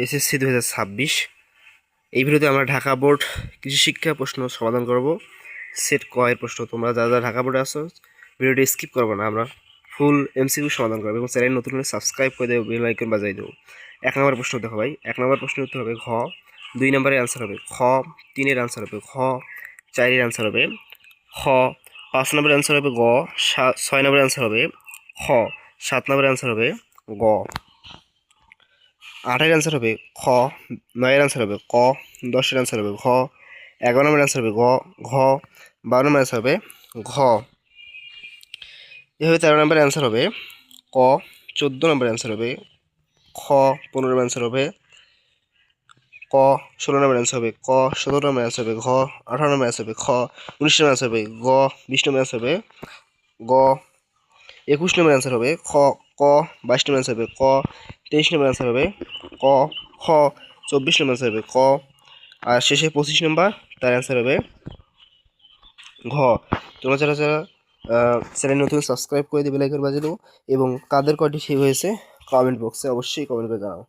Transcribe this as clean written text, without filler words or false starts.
SSC 2026। এই ভিডিওতে আমরা ঢাকা বোর্ড কৃষি শিক্ষা প্রশ্ন সমাধান করব। সেট ক এর প্রশ্ন। তোমরা যারা ঢাকা বোর্ডে আসো ভিডিওটি স্কিপ করবো না, আমরা ফুল এমসিকিউ সমাধান করবো এবং চ্যানেল নতুন হলে সাবস্ক্রাইব করে দেবো, বেল আইকন বাজাই দেবো। 1 নম্বর প্রশ্ন দেখো ভাই, 1 নম্বর প্রশ্নের উত্তর হবে ঘ। 2 নম্বরের অ্যান্সার হবে খ। 3-এর অ্যান্সার হবে খ। 4-এর অ্যান্সার হবে খ। 5 নম্বরের অ্যান্সার হবে গ। 6 নম্বরের অ্যান্সার হবে খ। 7 নম্বরের অ্যান্সার হবে গ। 8-এর অ্যান্সার হবে খ। 9-এর অ্যান্সার হবে ক। 10-এর অ্যান্সার হবে ঘ। 11 নম্বরের অ্যান্সার হবে ঘ। 12 নম্বরের অ্যান্সার হবে ঘ। এভাবে 13 নম্বরের অ্যান্সার হবে ক। 14 নম্বরের অ্যান্সার হবে খ। 15 নম্বরের অ্যান্সার হবে ক। 16 নম্বরের অ্যান্সার হবে ক। 17 নম্বরের অ্যান্সার হবে ঘ। 18 নম্বরের অ্যান্সার হবে খ। 19 নম্বরের অ্যান্সার হবে গ। 20 নম্বরের অ্যান্সার হবে গ। 21 নম্বরের অ্যান্সার হবে খ ক। 22 নম্বরের অ্যান্সার হবে ক। 23 নম্বরের অ্যান্সার হবে ক খ। 24 নম্বর অ্যান্সার হবে ক। আর শেষে 25 নম্বর, তার অ্যান্সার হবে ঘ। তোমরা যারা যারা চ্যানেল নতুন সাবস্ক্রাইব করে দেবে, বেল আইকন বাজিয়ে দেবো এবং কাদের কয়টি ঠিক হয়েছে কমেন্ট বক্সে অবশ্যই কমেন্ট করে জানাও।